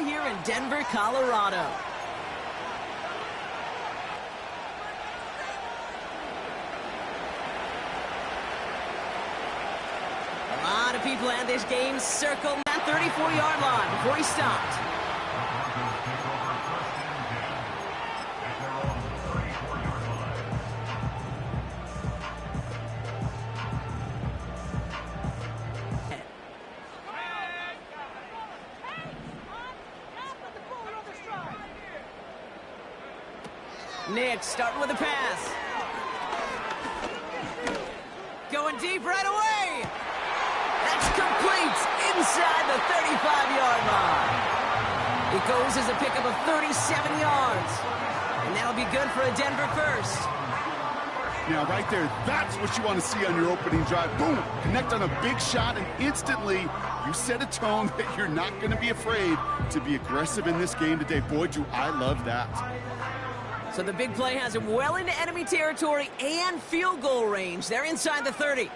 here in Denver, Colorado. A lot of people had this game circled that 34-yard line before he stopped. Nick starting with a pass. Going deep right away. That's complete inside the 35-yard line. It goes as a pickup of 37 yards. And that'll be good for a Denver first. Now, right there, that's what you want to see on your opening drive. Boom! Connect on a big shot, and instantly you set a tone that you're not going to be afraid to be aggressive in this game today. Boy, do I love that. So the big play has him well into enemy territory and field goal range. They're inside the 30.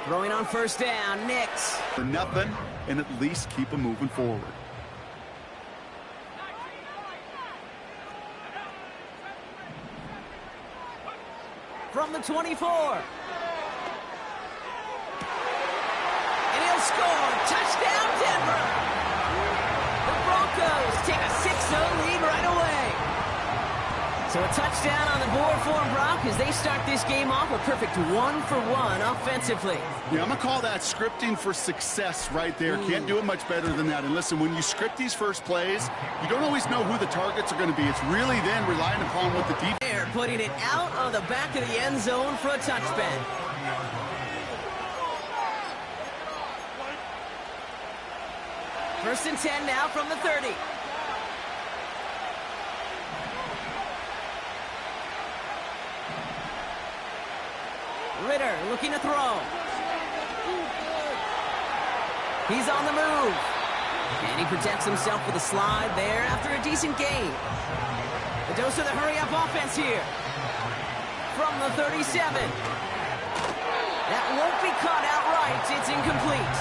Throwing on first down, Nix. For nothing, and at least keep them moving forward. From the 24. And he'll score. Touchdown, Denver. The Broncos take a 6-0 lead right away. So a touchdown on the board for them, Brock, as they start this game off a perfect 1-for-1 offensively. Yeah, I'm going to call that scripting for success right there. Can't do it much better than that. And listen, when you script these first plays, you don't always know who the targets are going to be. It's really then relying upon what the defense... They're putting it out on the back of the end zone for a touchback. First and 10 now from the 30. Ritter looking to throw. He's on the move. And he protects himself with a slide there after a decent gain. The dose of the hurry-up offense here. From the 37. That won't be caught outright. It's incomplete.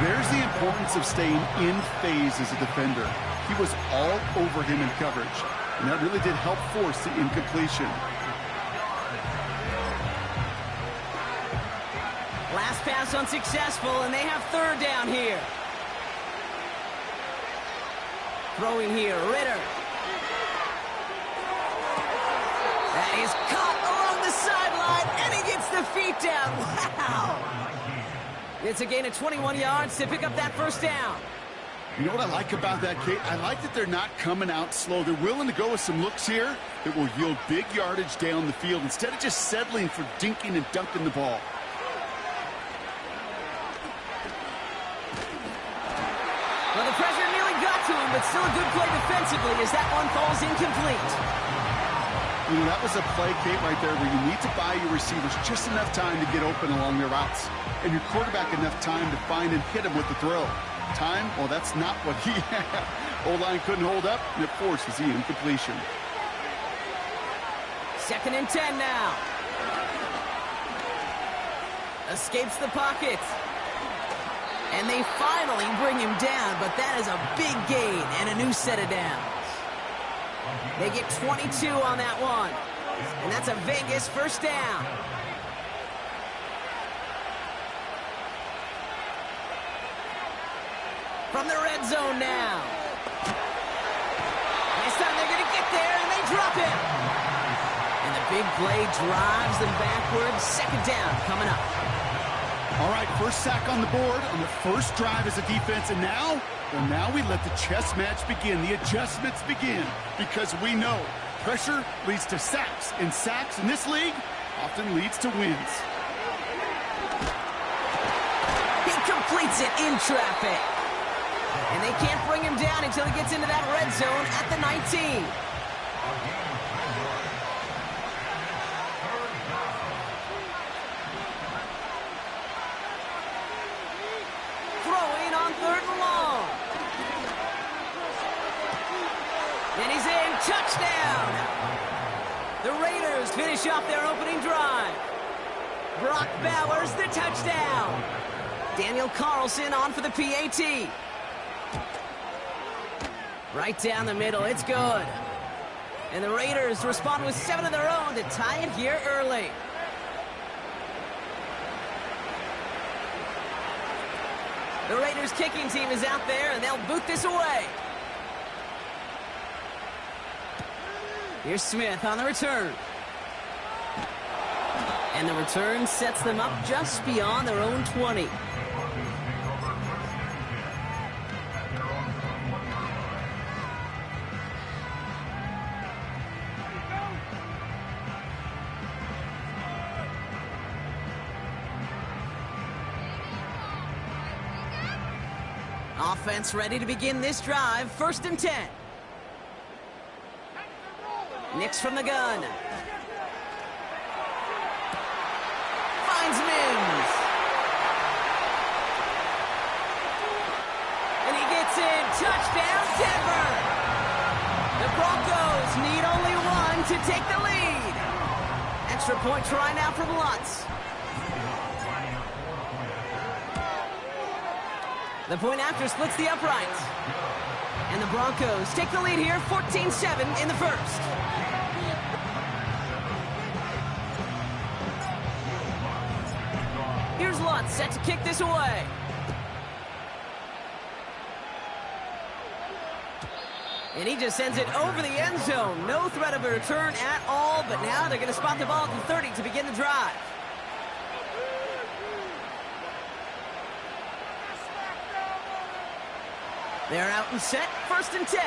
There's the importance of staying in phase as a defender. He was all over him in coverage, and that really did help force the incompletion. Last pass unsuccessful, and they have third down here. Throwing here, Ritter. That is caught along the sideline, and he gets the feet down. Wow! It's a gain of 21 yards to pick up that first down. You know what I like about that, Kate? I like that they're not coming out slow. They're willing to go with some looks here that will yield big yardage down the field instead of just settling for dinking and dunking the ball. Well, the pressure nearly got to him, but still a good play defensively as that one falls incomplete. You know, that was a play, Kate, right there where you need to buy your receivers just enough time to get open along their routes, and your quarterback enough time to find and hit him with the throw. Time? Well, that's not what he had. O-line couldn't hold up, and it forces the incompletion. Second and 10 now. Escapes the pocket. And they finally bring him down, but that is a big gain and a new set of downs. They get 22 on that one. And that's a Vegas first down. From the red zone now. This time they're going to get there, and they drop him. And the big play drives them backwards. Second down coming up. All right, first sack on the board on the first drive as a defense, and now, well, now we let the chess match begin. The adjustments begin, because we know pressure leads to sacks, and sacks in this league often leads to wins. He completes it in traffic. And they can't bring him down until he gets into that red zone at the 19. Throwing on third and long. And he's in. Touchdown. The Raiders finish off their opening drive. Brock Bowers the touchdown. Daniel Carlson on for the PAT. Right down the middle, it's good. And the Raiders respond with 7 of their own to tie it here early. The Raiders kicking team is out there, and they'll boot this away. Here's Smith on the return. And the return sets them up just beyond their own 20. Offense ready to begin this drive. 1st and 10. Nix from the gun. Finds Mims. And he gets in. Touchdown, Denver. The Broncos need only one to take the lead. Extra point try now from Lutz. The point after splits the uprights. And the Broncos take the lead here, 14-7 in the first. Here's Lutz set to kick this away. And he just sends it over the end zone. No threat of a return at all, but now they're going to spot the ball at the 30 to begin the drive. They're out and set, 1st and 10.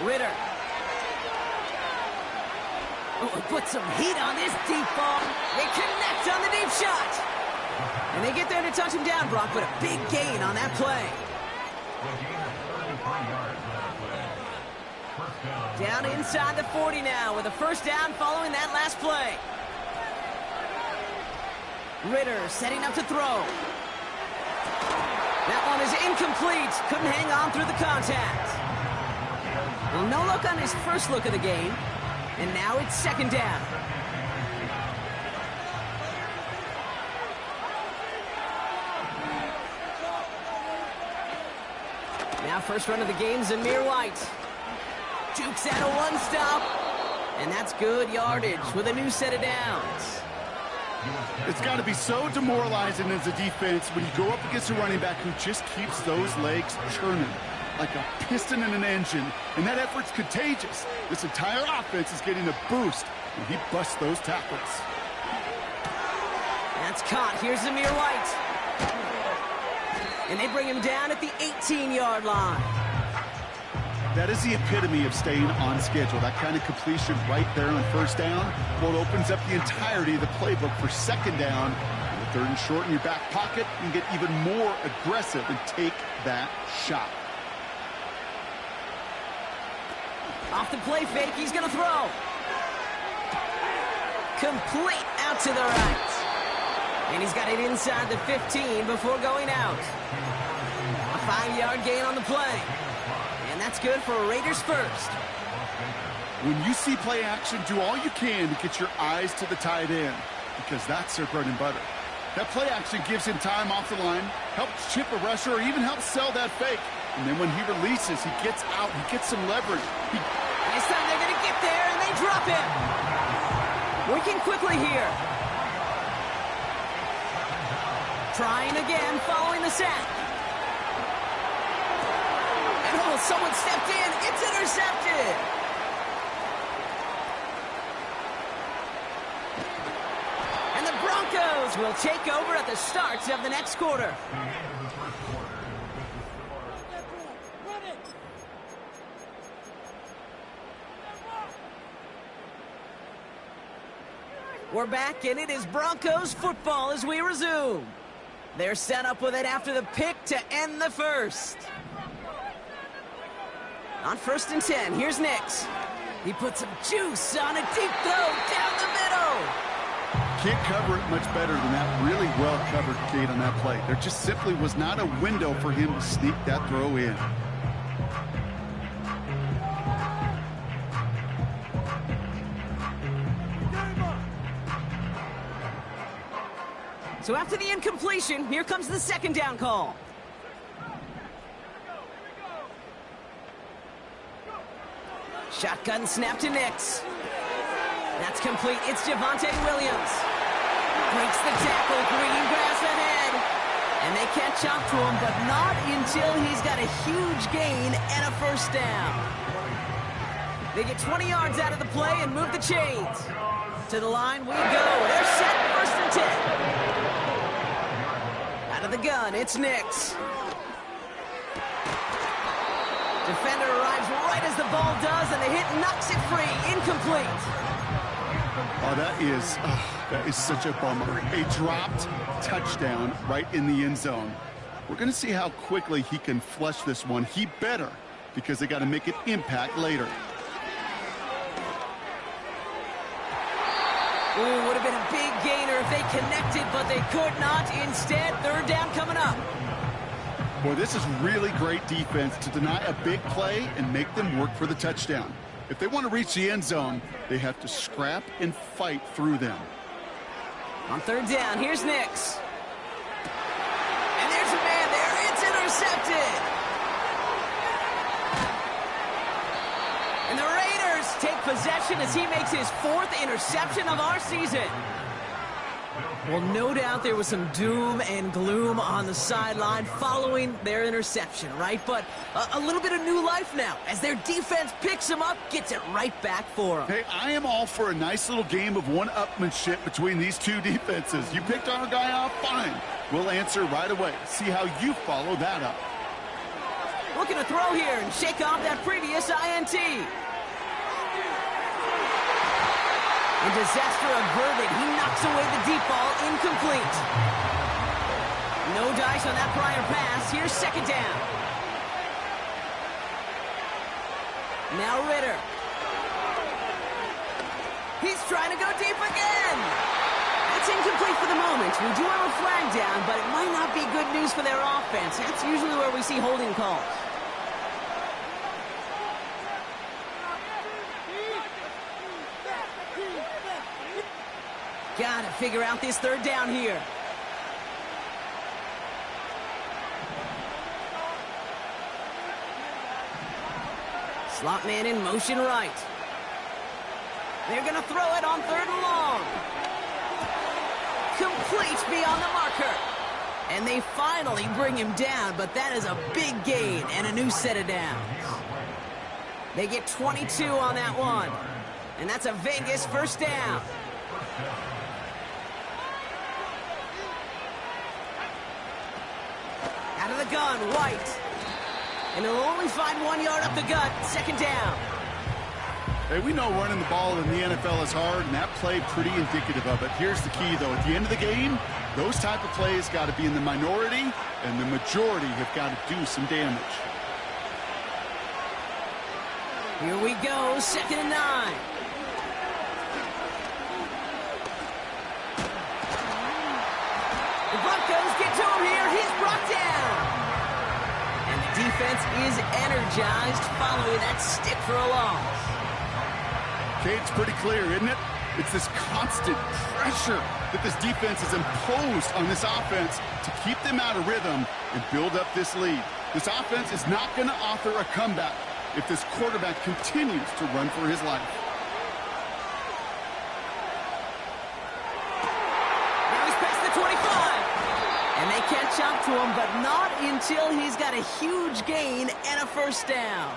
Ritter. Oh, put some heat on this deep ball. They connect on the deep shot. And they get there to touch him down, Brock, but a big gain on that play. Down inside the 40 now with a 1st down following that last play. Ritter setting up to throw. That one is incomplete. Couldn't hang on through the contact. Well, no look on his first look of the game. And now it's 2nd down. Now first run of the game, Zamir White. Jukes out a 1-stop. And that's good yardage with a new set of downs. It's got to be so demoralizing as a defense when you go up against a running back who just keeps those legs churning like a piston in an engine, and that effort's contagious. This entire offense is getting a boost when he busts those tackles. That's caught. Here's Zamir White. And they bring him down at the 18-yard line. That is the epitome of staying on schedule. That kind of completion right there on 1st down. Well, it opens up the entirety of the playbook for 2nd down. With 3rd and short in your back pocket, you can get even more aggressive and take that shot. Off the play fake, he's going to throw. Complete out to the right. And he's got it inside the 15 before going out. A 5-yard gain on the play. And that's good for a Raiders 1st. When you see play action, do all you can to get your eyes to the tight end, because that's their bread and butter. That play action gives him time off the line, helps chip a rusher, or even helps sell that fake. And then when he releases, he gets out, he gets some leverage. This time they're going to get there, and they drop him. Working quickly here. Trying again, following the sack. And oh, someone stepped in. It's intercepted. And the Broncos will take over at the start of the next quarter. We're back, and it is Broncos football as we resume. They're set up with it after the pick to end the first. On 1st and 10, here's Nix. He puts some juice on a deep throw down the middle. Can't cover it much better than that really well-covered gate on that play. There just simply was not a window for him to sneak that throw in. So after the incompletion, here comes the second down call. Shotgun snap to Nix. That's complete. It's Javonte Williams. Breaks the tackle. Green grass ahead. And they can't chop to him, but not until he's got a huge gain and a first down. They get 20 yards out of the play and move the chains. To the line we go. They're set. First and 10. Out of the gun, it's Nix. Defender arrives right as the ball does, and the hit knocks it free. Incomplete. Oh, that is such a bummer. A dropped touchdown right in the end zone. We're going to see how quickly he can flush this one. He better, because they got to make an impact later. Ooh, would have been a big gainer if they connected, but they could not. Instead, third down coming up. Boy, this is really great defense to deny a big play and make them work for the touchdown. If they want to reach the end zone, they have to scrap and fight through them. On third down, here's Nix. And there's a man there. It's intercepted. And the Raiders take possession as he makes his fourth interception of our season. Well, no doubt there was some doom and gloom on the sideline following their interception, right? But a little bit of new life now as their defense picks him up, gets it right back for them. Hey, I am all for a nice little game of one-upmanship between these two defenses. You picked our guy off, fine. We'll answer right away. See how you follow that up. Looking to throw here and shake off that previous INT. And disaster averted. He knocks away the deep ball, incomplete. No dice on that prior pass. Here's second down. Now Ritter. He's trying to go deep again. That's incomplete for the moment. We do have a flag down, but it might not be good news for their offense. That's usually where we see holding calls. Got to figure out this third down here. Slot man in motion right. They're going to throw it on third and long. Complete beyond the marker. And they finally bring him down, but that is a big gain and a new set of downs. They get 22 on that one. And that's a Vegas first down. Out of the gun, White. And he'll only find 1 yard up the gut. Second down. Hey, we know running the ball in the NFL is hard, and that play pretty indicative of it. Here's the key, though. At the end of the game, those type of plays got to be in the minority, and the majority have got to do some damage. Here we go, second and 9. The Broncos get to him here. He's brought down. And the defense is energized following that stick for a loss. Okay, it's pretty clear, isn't it? It's this constant pressure that this defense has imposed on this offense to keep them out of rhythm and build up this lead. This offense is not going to offer a comeback if this quarterback continues to run for his life. Now he's past the 25. And they can't chop to him, but not until he's got a huge gain and a first down.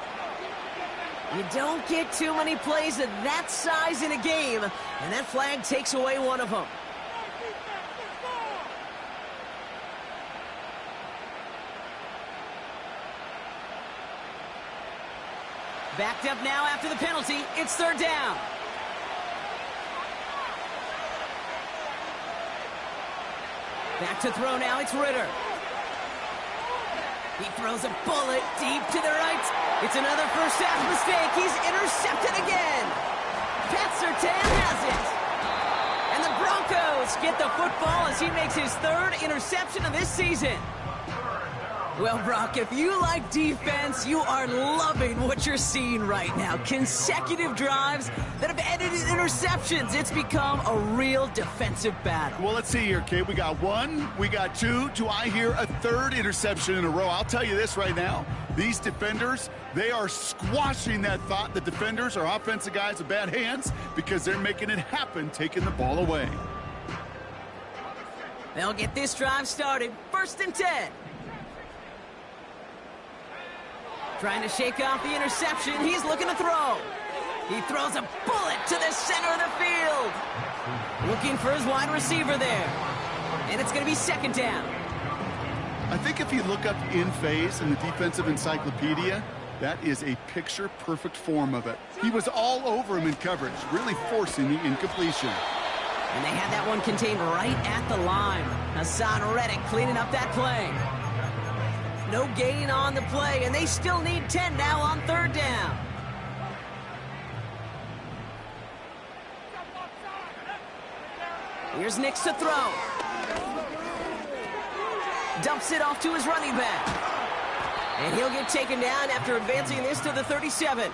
You don't get too many plays of that size in a game, and that flag takes away one of them. Backed up now after the penalty. It's third down. Back to throw now. It's Ritter. He throws a bullet deep to the right. It's another first half mistake. He's intercepted again. Pat Surtain has it. And the Broncos get the football as he makes his third interception of this season. Well, Brock, if you like defense, you are loving what you're seeing right now. Consecutive drives that have ended in interceptions. It's become a real defensive battle. Well, let's see here, Kate. We got one, we got two. Do I hear a third interception in a row? I'll tell you this right now. These defenders, they are squashing that thought. The defenders are offensive guys with bad hands because they're making it happen, taking the ball away. They'll get this drive started. 1st and 10. Trying to shake off the interception. He's looking to throw. He throws a bullet to the center of the field. Looking for his wide receiver there. And it's going to be 2nd down. I think if you look up in phase in the defensive encyclopedia, that is a picture-perfect form of it. He was all over him in coverage, really forcing the incompletion. And they had that one contained right at the line. Hassan Reddick cleaning up that play. No gain on the play, and they still need 10 now on 3rd down. Here's Nix to throw. Dumps it off to his running back. And he'll get taken down after advancing this to the 37.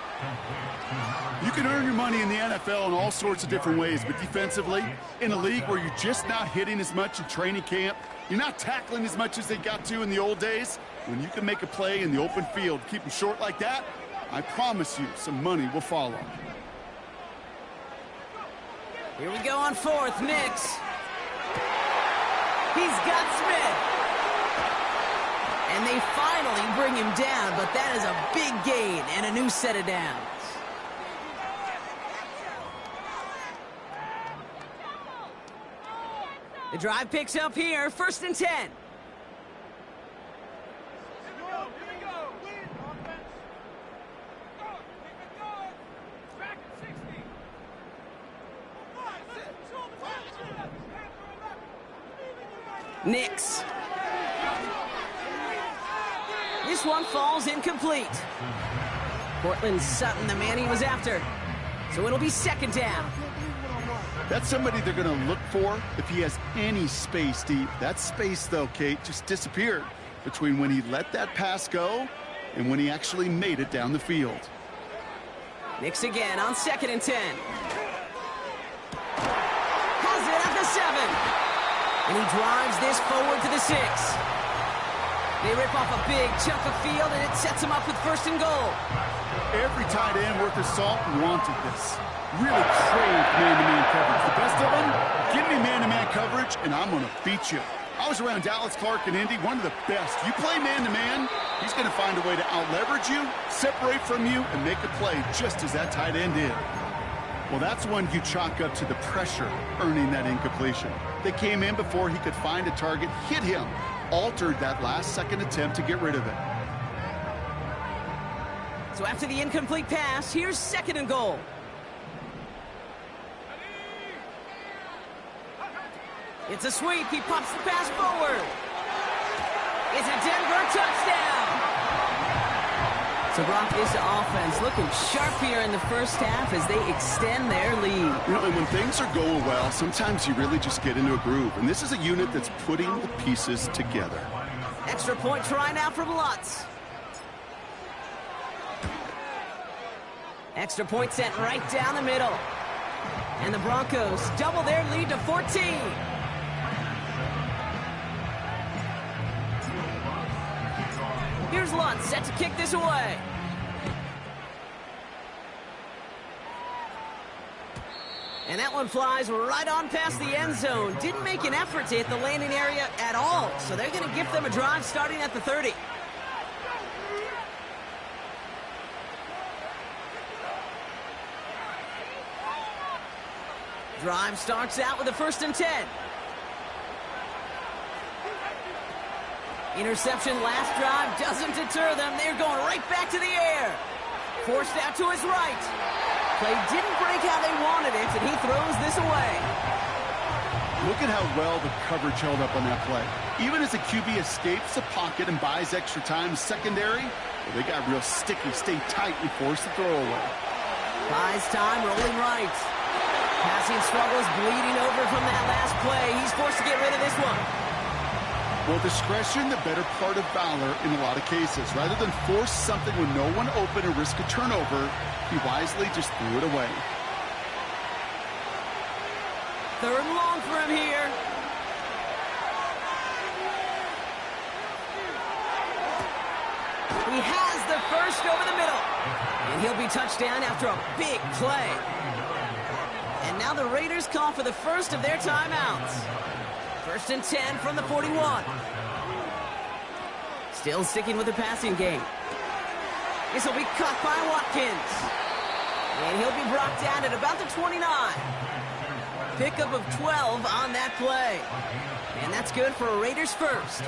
You can earn your money in the NFL in all sorts of different ways, but defensively, in a league where you're just not hitting as much in training camp, you're not tackling as much as they got to in the old days, when you can make a play in the open field, keep them short like that, I promise you some money will follow. Here we go on 4th, Nix. He's got Smith. And they finally bring him down, but that is a big gain and a new set of downs. The drive picks up here, 1st and 10. Nix. This one falls incomplete. Cortland Sutton, the man he was after. So it'll be 2nd down. That's somebody they're going to look for if he has any space deep. That space, though, Kate, just disappeared between when he let that pass go and when he actually made it down the field. Nix again on 2nd and 10. Has it at the 7. And he drives this forward to the 6. They rip off a big chunk of field, and it sets him up with 1st and goal. Every tight end worth his salt wanted this. Really craved man-to-man coverage. The best of them, give me man-to-man coverage, and I'm going to beat you. I was around Dallas Clark and Indy, one of the best. You play man-to-man, he's going to find a way to out-leverage you, separate from you, and make a play just as that tight end did. Well, that's one you chalk up to the pressure earning that incompletion. They came in before he could find a target, hit him, altered that last-second attempt to get rid of it. So after the incomplete pass, here's 2nd and goal. It's a sweep. He pops the pass forward. It's a Denver touchdown. So, Brock, this offense looking sharp here in the 1st half as they extend their lead. You know, and when things are going well, sometimes you really just get into a groove. And this is a unit that's putting the pieces together. Extra point try now from Lutz. Extra point sent right down the middle. And the Broncos double their lead to 14. Here's Lutz set to kick this away. And that one flies right on past the end zone. Didn't make an effort to hit the landing area at all. So they're going to give them a drive starting at the 30. Drive starts out with a 1st and 10. Interception last drive doesn't deter them. They're going right back to the air. Forced out to his right. Play didn't break how they wanted it, and he throws this away. Look at how well the coverage held up on that play. Even as the QB escapes the pocket and buys extra time secondary, well, they got real sticky, stay tight, and force the throw away. Buys time, rolling right. Passing struggles bleeding over from that last play. He's forced to get rid of this one. Well, discretion, the better part of valor in a lot of cases. Rather than force something with no one open and risk a turnover, he wisely just threw it away. Third and long for him here. He has the first over the middle. And he'll be touchdown after a big play. And now the Raiders call for the first of their timeouts. 1st and 10 from the 41. Still sticking with the passing game. This will be caught by Watkins. And he'll be brought down at about the 29. Pickup of 12 on that play. And that's good for a Raiders first.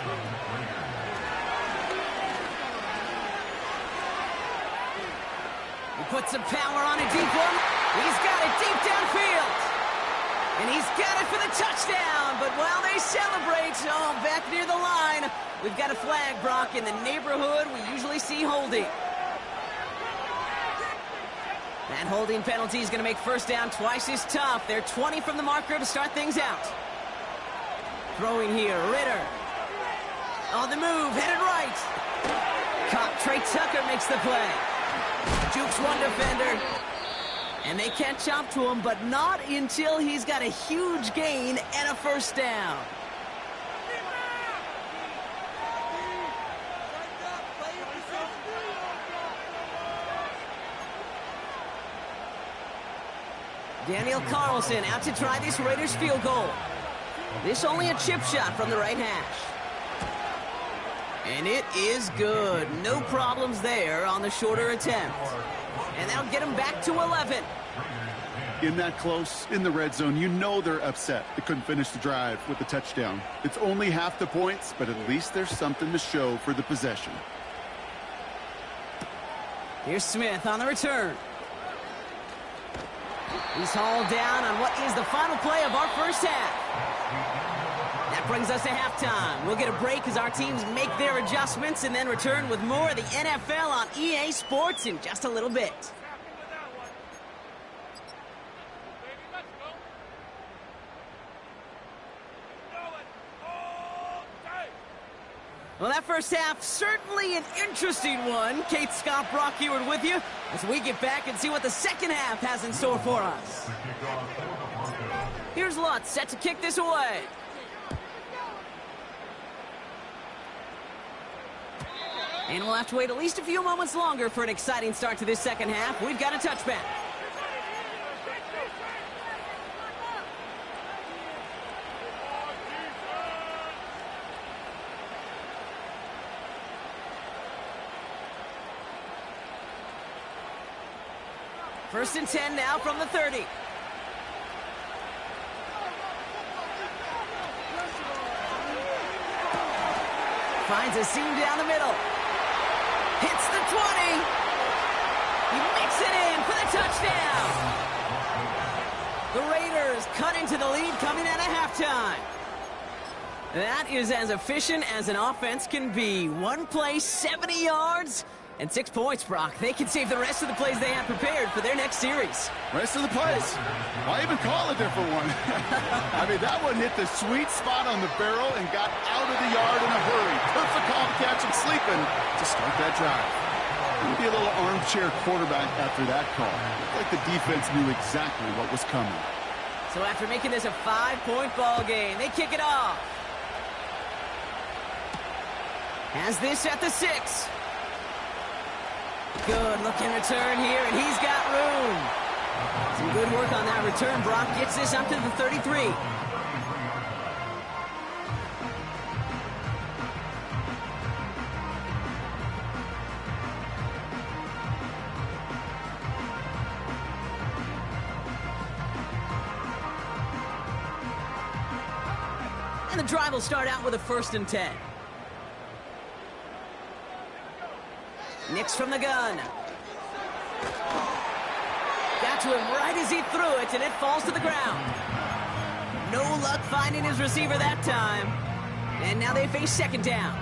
He puts some power on a deep one. He's got it deep downfield. And he's got it for the touchdown. But while they celebrate, oh, back near the line, we've got a flag, Brock, in the neighborhood we usually see holding. That holding penalty is going to make first down twice as tough. They're 20 from the marker to start things out. Throwing here, Ritter. On the move, headed right. Caught, Trey Tucker makes the play. Jukes one defender. And they catch up to him, but not until he's got a huge gain and a first down. Daniel Carlson out to try this Raiders field goal. This only a chip shot from the right hash. And it is good. No problems there on the shorter attempt. And that'll get him back to 11. In that close, in the red zone, you know they're upset. They couldn't finish the drive with the touchdown. It's only half the points, but at least there's something to show for the possession. Here's Smith on the return. He's hauled down on what is the final play of our first half. That brings us to halftime. We'll get a break as our teams make their adjustments and then return with more of the NFL on EA Sports in just a little bit. Well, that first half, certainly an interesting one. Kate, Scott, Brock Eward with you as we get back and see what the second half has in store for us. Here's Lutz set to kick this away. And we'll have to wait at least a few moments longer for an exciting start to this second half. We've got a touchback. First and 10 now from the 30. Finds a seam down the middle. Hits the 20. He makes it in for the touchdown. The Raiders cut into the lead coming out of halftime. That is as efficient as an offense can be. One play, 70 yards. And 6 points, Brock. They can save the rest of the plays they have prepared for their next series. Rest of the plays? Why even call a different one? I mean, that one hit the sweet spot on the barrel and got out of the yard in a hurry. Perfect call to catch him sleeping to start that drive. Maybe a little armchair quarterback after that call. Looked like the defense knew exactly what was coming. So after making this a 5-point ball game, they kick it off. Has this at the 6. Good looking return here, and he's got room. Some good work on that return. Brock gets this up to the 33. And the drive will start out with a 1st and 10. Nix from the gun. Got to him right as he threw it, and it falls to the ground. No luck finding his receiver that time. And now they face second down.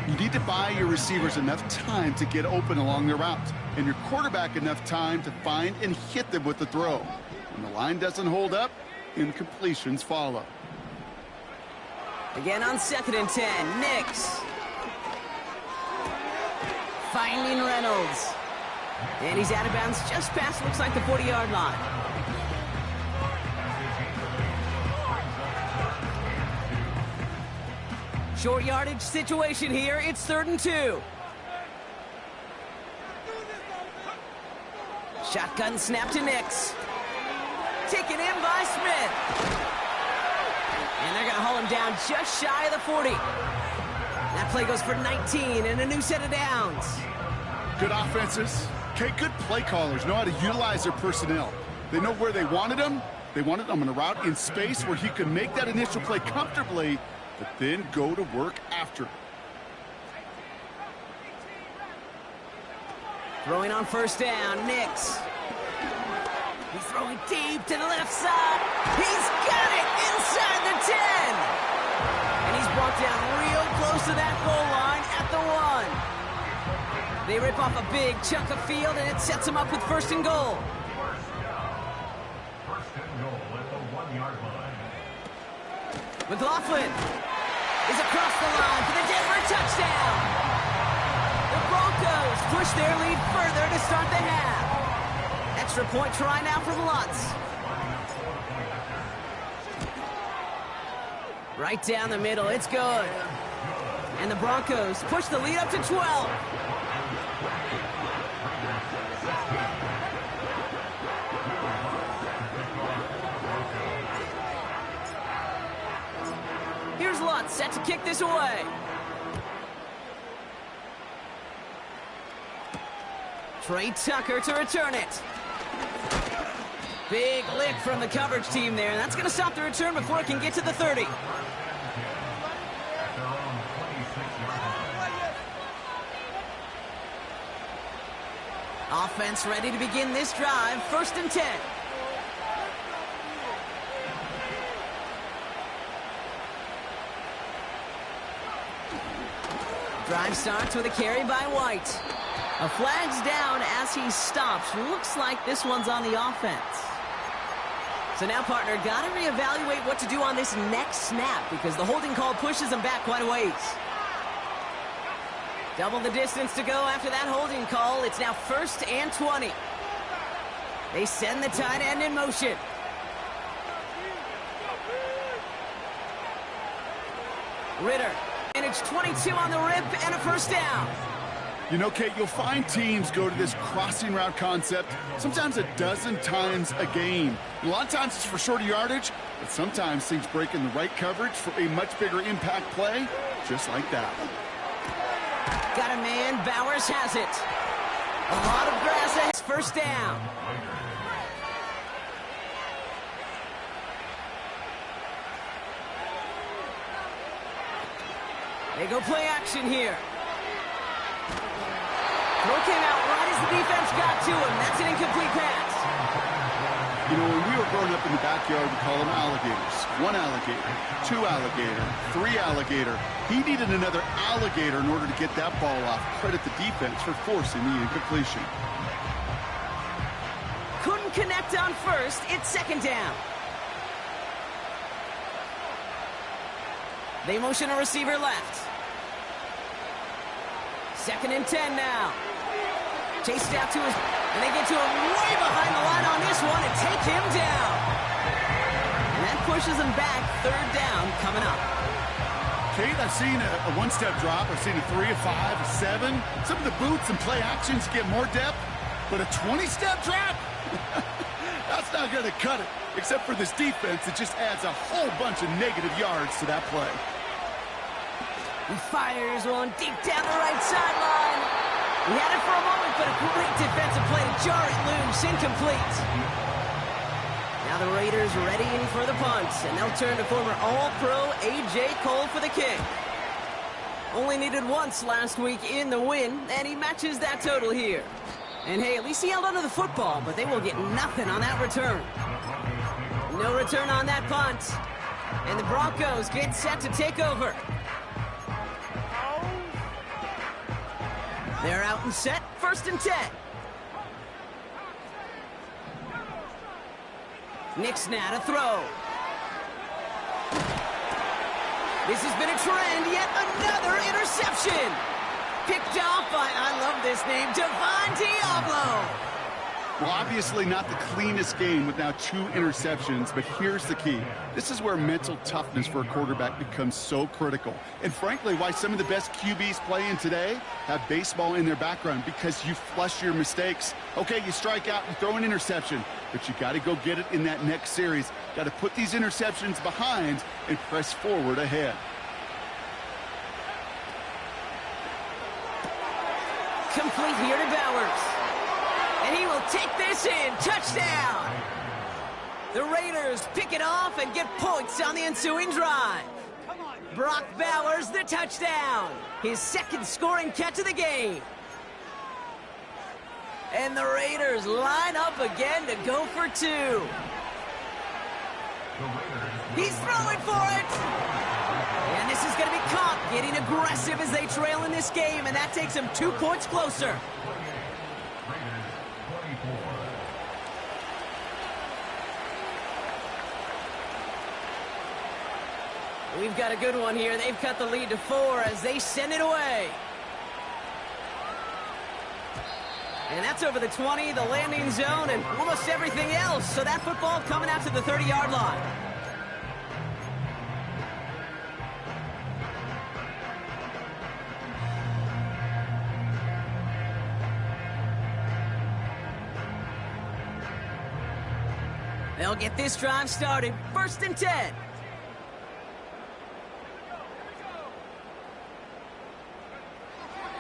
You need to buy your receivers enough time to get open along their route, and your quarterback enough time to find and hit them with the throw. When the line doesn't hold up, incompletions follow. Again on 2nd and 10, Nix. Finding Reynolds. And he's out of bounds just past, looks like, the 40-yard line. Short yardage situation here. It's 3rd and 2. Shotgun snap to Nix. Taken in by Smith. And they're going to haul him down just shy of the 40. That play goes for 19 and a new set of downs. Good offenses. Okay, good play callers know how to utilize their personnel. They know where they wanted him. They wanted him on a route in space where he could make that initial play comfortably, but then go to work after. Throwing on 1st down, Nix. He's throwing deep to the left side. He's got it inside the 10. And he's brought down real close to that goal line at the 1. They rip off a big chunk of field, and it sets them up with 1st and goal. McLaughlin is across the line for the Denver touchdown. The Broncos push their lead further to start the half. Extra point try now from Lutz. Right down the middle, it's good. And the Broncos push the lead up to 12. Here's Lutz set to kick this away. Trey Tucker to return it. Big lick from the coverage team there, and that's going to stop the return before it can get to the 30. Offense ready to begin this drive, 1st and 10. Drive starts with a carry by White. A flag's down as he stops. Looks like this one's on the offense. So now, partner, got to reevaluate what to do on this next snap because the holding call pushes him back quite a ways. Double the distance to go after that holding call. It's now 1st and 20. They send the tight end in motion. Ritter. Managed 22 on the rip and a 1st down. You know, Kate, you'll find teams go to this crossing route concept sometimes a dozen times a game. A lot of times it's for shorter yardage, but sometimes things break in the right coverage for a much bigger impact play, just like that. Got a man, Bowers has it. A lot of grass ahead, 1st down. They go play action here. Throw came out right as the defense got to him. That's an incomplete pass. You know, when we were growing up in the backyard, we call them alligators. 1 alligator, 2 alligator, 3 alligator. He needed another alligator in order to get that ball off. Credit the defense for forcing the incompletion. Couldn't connect on 1st. It's 2nd down. They motion a receiver left. 2nd and 10 now. Chased out to his, and they get to him way behind the line on this one and take him down. And that pushes him back, 3rd down coming up. Kate, I've seen a 1-step drop. I've seen a 3, a 5, a 7. Some of the boots and play actions get more depth, but a 20-step drop? That's not going to cut it, except for this defense that just adds a whole bunch of negative yards to that play. He fires one deep down the right sideline. He had it for a moment, but a great defensive play to jar it loose, incomplete. Now the Raiders readying for the punt, and they'll turn to former All-Pro A.J. Cole for the kick. Only needed once last week in the win, and he matches that total here. And hey, at least he held onto the football, but they will get nothing on that return. No return on that punt. And the Broncos get set to take over. They're out and set, 1st and 10. Nix now to throw. This has been a trend, yet another interception. Picked off by, I love this name, Divine Diablo. Well, obviously not the cleanest game with now 2 interceptions, but here's the key. This is where mental toughness for a quarterback becomes so critical. And frankly, why some of the best QBs playing today have baseball in their background, because you flush your mistakes. Okay, you strike out and throw an interception, but you got to go get it in that next series. Got to put these interceptions behind and press forward ahead. Complete here to Bowers. And he will take this in. Touchdown! The Raiders pick it off and get points on the ensuing drive. Brock Bowers, the touchdown. His second scoring catch of the game. And the Raiders line up again to go for 2. He's throwing for it. And this is going to be caught, getting aggressive as they trail in this game, and that takes them 2 points closer. We've got a good one here. They've cut the lead to 4 as they send it away. And that's over the 20, the landing zone, and almost everything else. So that football coming out to the 30-yard line. They'll get this drive started. 1st and 10.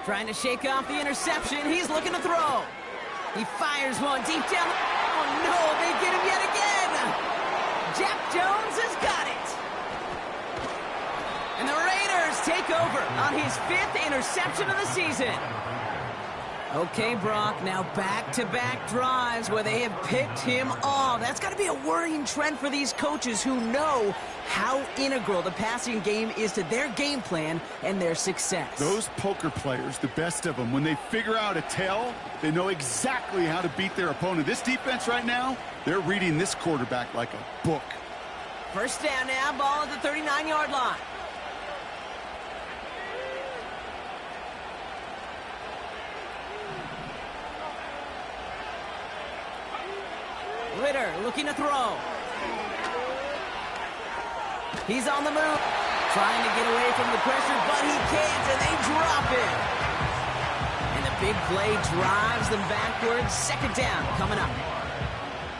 Trying to shake off the interception. He's looking to throw. He fires one deep down. Oh, no, they get him yet again. Jack Jones has got it. And the Raiders take over on his 5th interception of the season. Okay, Brock, now back-to-back drives where they have picked him off. That's got to be a worrying trend for these coaches who know how integral the passing game is to their game plan and their success. Those poker players, the best of them, when they figure out a tell, they know exactly how to beat their opponent. This defense right now, they're reading this quarterback like a book. 1st down now, ball at the 39-yard line. Ritter looking to throw. He's on the move. Trying to get away from the pressure, but he can't, and they drop it. And the big play drives them backwards. 2nd down coming up.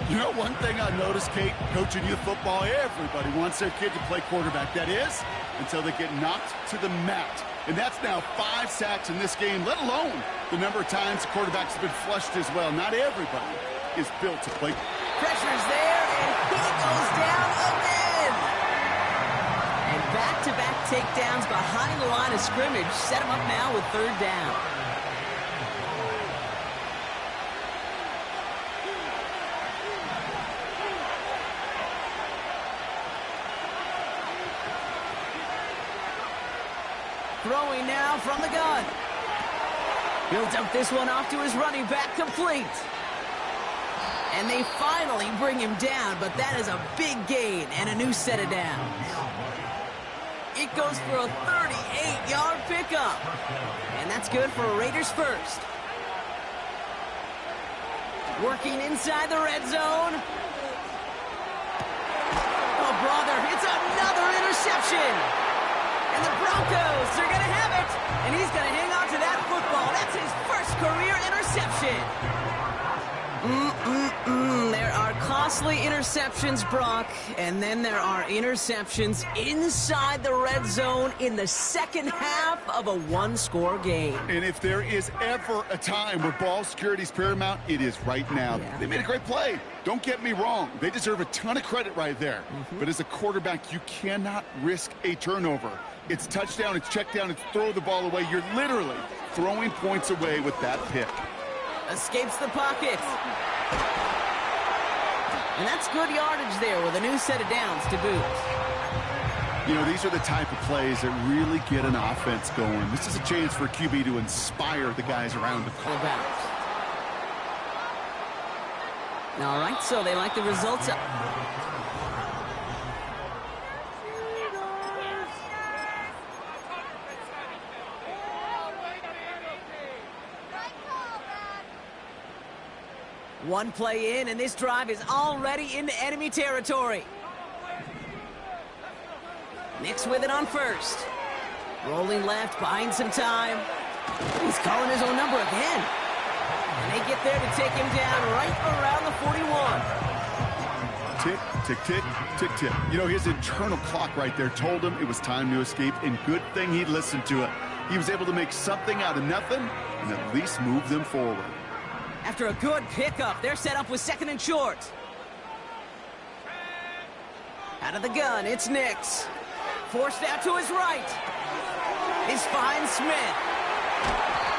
You know, one thing I noticed, Kate, coaching youth football, everybody wants their kid to play quarterback. That is, until they get knocked to the mat. And that's now 5 sacks in this game, let alone the number of times the quarterbacks have been flushed as well. Not everybody is built to play. Pressure's there, and he goes down again. And back-to-back takedowns behind the line of scrimmage set him up now with 3rd down. Throwing now from the gun. He'll dump this one off to his running back, complete. And they finally bring him down, but that is a big gain and a new set of downs. It goes for a 38-yard pickup. And that's good for a Raiders first. Working inside the red zone. Oh, brother, it's another interception. And the Broncos are going to have it. And he's going to hang on to that football. That's his first career interception. There are costly interceptions, Brock, and then there are interceptions inside the red zone in the 2nd half of a 1-score game. And if there is ever a time where ball security is paramount, it is right now. Yeah. They made a great play. Don't get me wrong. They deserve a ton of credit right there. But as a quarterback, you cannot risk a turnover. It's touchdown, it's check down, it's throw the ball away. You're literally throwing points away with that pick. Escapes the pocket. And that's good yardage there with a new set of downs to boot. You know, these are the type of plays that really get an offense going. This is a chance for a QB to inspire the guys around him. All right, so they like the results. One play in, and this drive is already into enemy territory. Nix with it on first. Rolling left, buying some time. He's calling his own number again. And they get there to take him down right around the 41. Tick, tick, tick, tick, tick. You know, his internal clock right there told him it was time to escape, and good thing he listened to it. He was able to make something out of nothing and at least move them forward. After a good pickup, they're set up with second and short. Out of the gun, it's Nix. Forced out to his right. He finds Smith.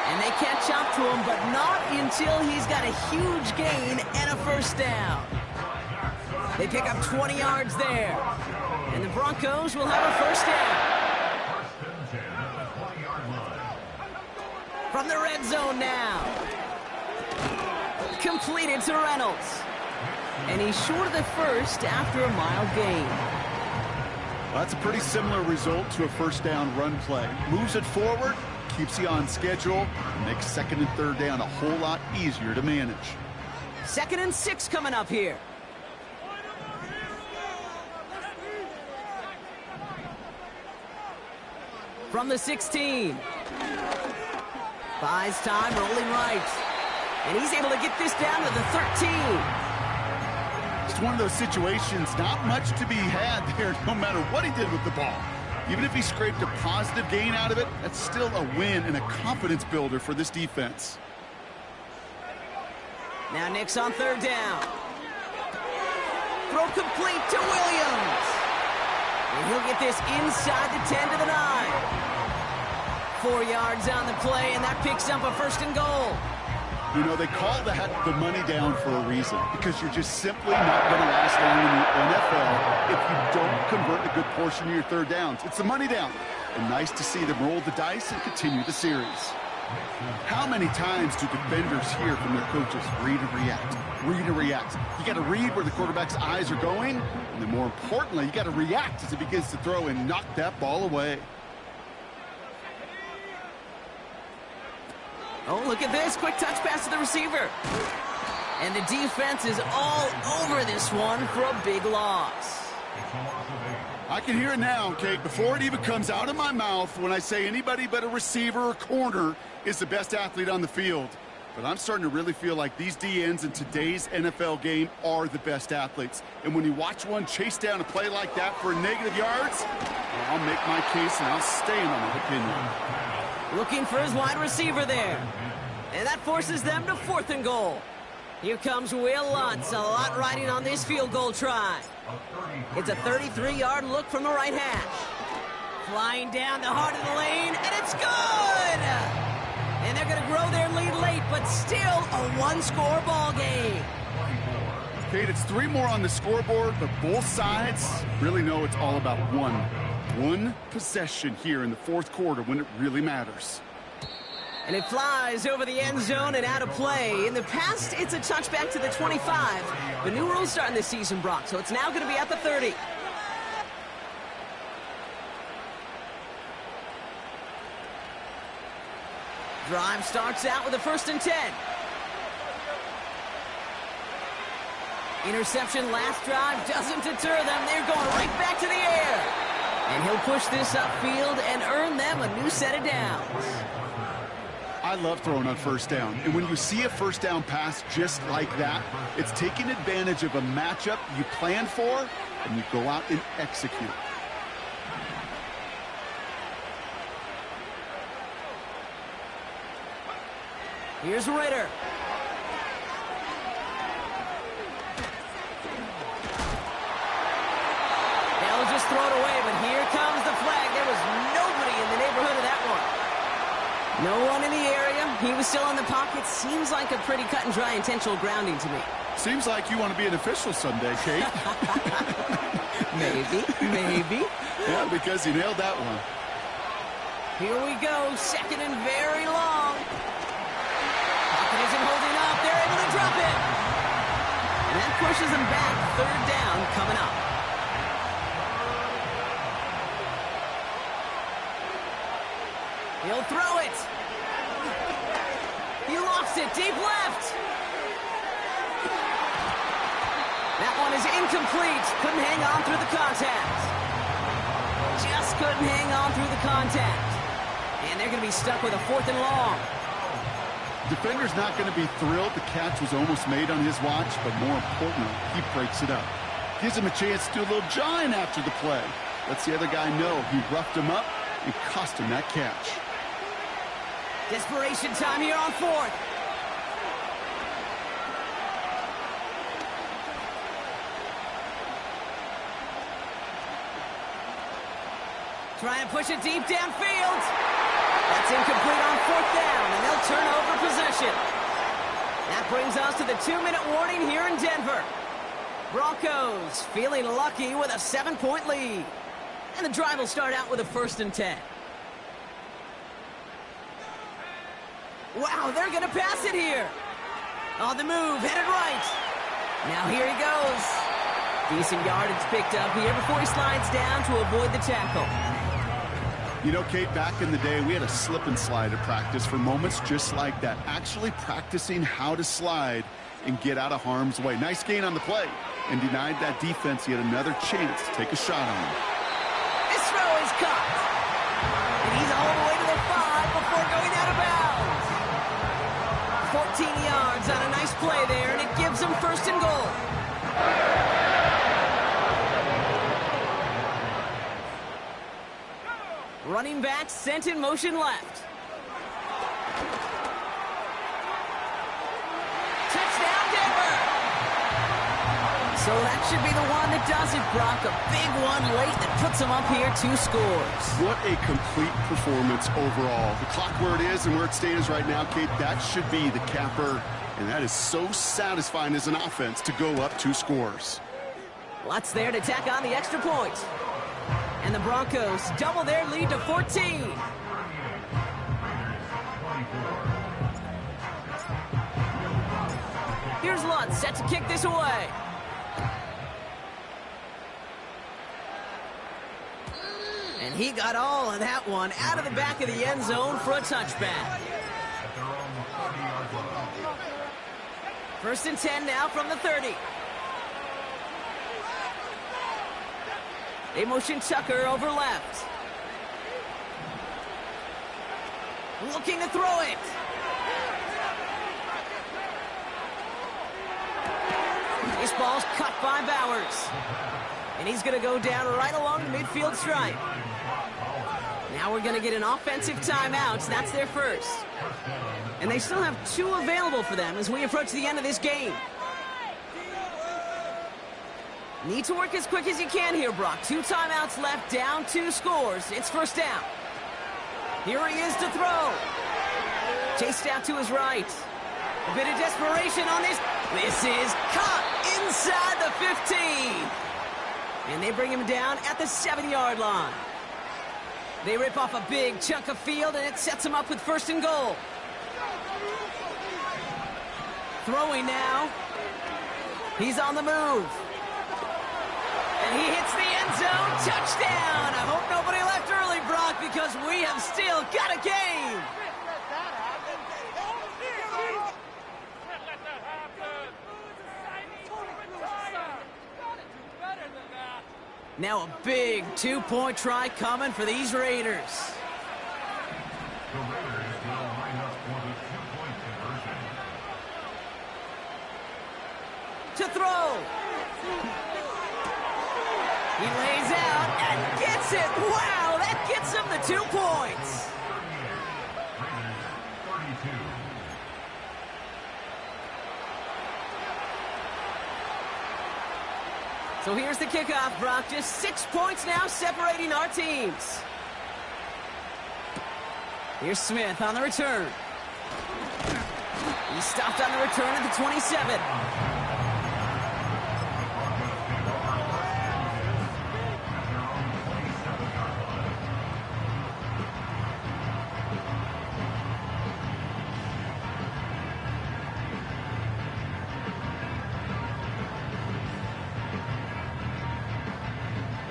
And they catch up to him, but not until he's got a huge gain and a first down. They pick up 20 yards there. And the Broncos will have a first down. From the red zone now. Completed to Reynolds. And he's short of the first after a mild gain. Well, that's a pretty similar result to a first down run play. Moves it forward, keeps you on schedule, and makes second and third down a whole lot easier to manage. 2nd and 6 coming up here. From the 16. Buys time, rolling right. And he's able to get this down to the 13. It's one of those situations, not much to be had there no matter what he did with the ball. Even if he scraped a positive gain out of it, that's still a win and a confidence builder for this defense. Now Nix on third down. Throw complete to Williams. And he'll get this inside the 10 to the 9. 4 yards on the play, and that picks up a first and goal. You know, they call that the money down for a reason, because you're just simply not going to last long in the NFL if you don't convert a good portion of your third downs. It's the money down. And nice to see them roll the dice and continue the series. How many times do defenders hear from their coaches, read and react, read and react? You got to read where the quarterback's eyes are going, and then more importantly, you got to react as he begins to throw and knock that ball away. Oh, look at this. Quick touch pass to the receiver. And the defense is all over this one for a big loss. I can hear it now, Kate, before it even comes out of my mouth when I say anybody but a receiver or corner is the best athlete on the field. But I'm starting to really feel like these DNs in today's NFL game are the best athletes. And when you watch one chase down a play like that for negative yards, well, I'll make my case and I'll stand on that opinion. Looking for his wide receiver there. And that forces them to 4th and goal. Here comes Will Lutz, a lot riding on this field goal try. It's a 33-yard look from the right hash. Flying down the heart of the lane, and it's good! And they're going to grow their lead late, but still a one-score ball game. Kate, it's 3 more on the scoreboard, but both sides really know it's all about one possession here in the 4th quarter when it really matters. And it flies over the end zone and out of play. In the past, it's a touchback to the 25. The new rules starting this season, Brock, so it's now going to be at the 30. Drive starts out with a 1st and 10. Interception last drive doesn't deter them. They're going right back to the air. And he'll push this upfield and earn them a new set of downs. I love throwing on first down. And when you see a first down pass just like that, it's taking advantage of a matchup you plan for, and you go out and execute. Here's Ritter. They'll just throw it away, but here comes the flag. There was nobody in the neighborhood of that one. No one in the area. He was still in the pocket. Seems like a pretty cut and dry intentional grounding to me. Seems like you want to be an official someday, Kate. Maybe. Yeah, because you nailed that one. Here we go. 2nd and very long. Pocket isn't holding up. They're able to drop it. And that pushes them back. 3rd down coming up. He'll throw it. He lost it deep left. is incomplete. Couldn't hang on through the contact. Just couldn't hang on through the contact. And they're going to be stuck with a 4th and long. Defender's not going to be thrilled the catch was almost made on his watch, but more importantly, he breaks it up. Gives him a chance to do a little jawing after the play. Lets the other guy know he roughed him up and cost him that catch. Desperation time here on 4th. Try and push it deep downfield. That's incomplete on 4th down, and they'll turn over possession. That brings us to the 2-minute warning here in Denver. Broncos feeling lucky with a 7-point lead. And the drive will start out with a 1st and 10. Wow, they're going to pass it here. On the move, headed right. Now here he goes. Decent yardage picked up here before he slides down to avoid the tackle. You know, Kate, back in the day, we had a slip and slide at practice for moments just like that. Actually practicing how to slide and get out of harm's way. Nice gain on the play and denied that defense yet another chance to take a shot on him. This throw is caught. And he's all the way to the 5 before going out of bounds. 14 yards on a nice play there, and it gives him 1st and goal. Running back sent in motion left. Touchdown, Denver! So that should be the one that does it, Brock. A big one late that puts them up here 2 scores. What a complete performance overall. The clock where it is and where it stands right now, Kate, that should be the capper. And that is so satisfying as an offense to go up 2 scores. Lots there to tack on the extra point. And the Broncos double their lead to 14. Here's Lutz set to kick this away. And he got all of that one out of the back of the end zone for a touchback. 1st and 10 now from the 30. They motion Tucker over left. Looking to throw it. This ball's cut by Bowers. And he's going to go down right along the midfield stripe. Now we're going to get an offensive timeout. That's their first. And they still have 2 available for them as we approach the end of this game. Need to work as quick as you can here, Brock. 2 timeouts left, down 2 scores. It's 1st down. Here he is to throw. Chased out to his right. A bit of desperation on this. This is caught inside the 15. And they bring him down at the 7-yard line. They rip off a big chunk of field, and it sets him up with 1st and goal. Throwing now. He's on the move. And he hits the end zone. Touchdown! I hope nobody left early, Brock, because we have still got a game. Now a big 2-point try coming for these Raiders. To throw. He lays out and gets it. Wow, that gets him the 2 points. So here's the kickoff, Brock. Just 6 points now separating our teams. Here's Smith on the return. He stopped on the return at the 27.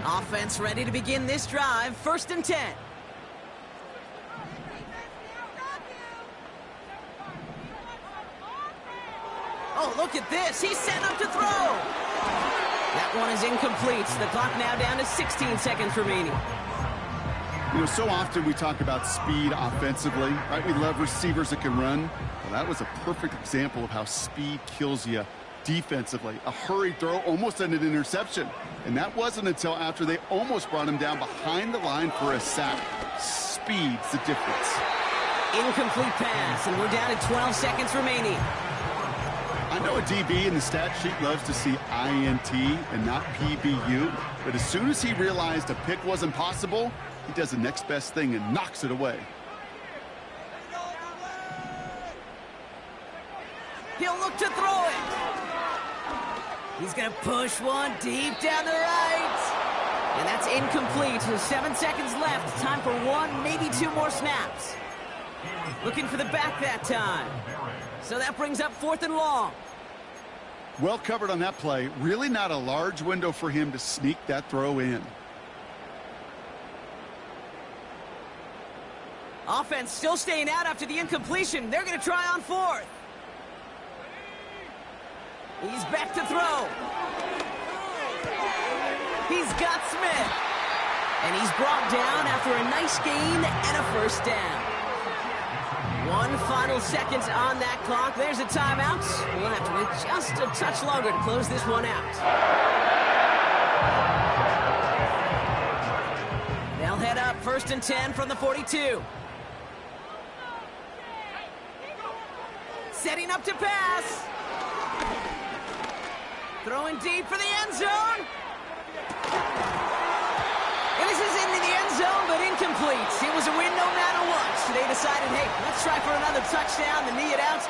Offense ready to begin this drive. 1st and 10. Oh, look at this. He's set up to throw. That one is incomplete. The clock now down to 16 seconds remaining. You know, so often we talk about speed offensively, right? We love receivers that can run. Well, that was a perfect example of how speed kills you defensively. A hurried throw almost ended an interception. And that wasn't until after they almost brought him down behind the line for a sack. Speed's the difference. Incomplete pass, and we're down to 12 seconds remaining. I know a DB in the stat sheet loves to see INT and not PBU, but as soon as he realized a pick wasn't possible, he does the next best thing and knocks it away. He'll look to throw it. He's going to push one deep down the right. And that's incomplete. 7 seconds left. Time for one, maybe two more snaps. Looking for the back that time. So that brings up 4th and long. Well covered on that play. Really not a large window for him to sneak that throw in. Offense still staying out after the incompletion. They're going to try on 4th. He's back to throw. He's got Smith. And he's brought down after a nice gain and a first down. One final second on that clock. There's a timeout. We'll have to wait just a touch longer to close this one out. They'll head up 1st and 10 from the 42. Setting up to pass. Throwing deep for the end zone. And this is into the end zone, but incomplete. It was a win no matter what. So they decided, hey, let's try for another touchdown to knee it out.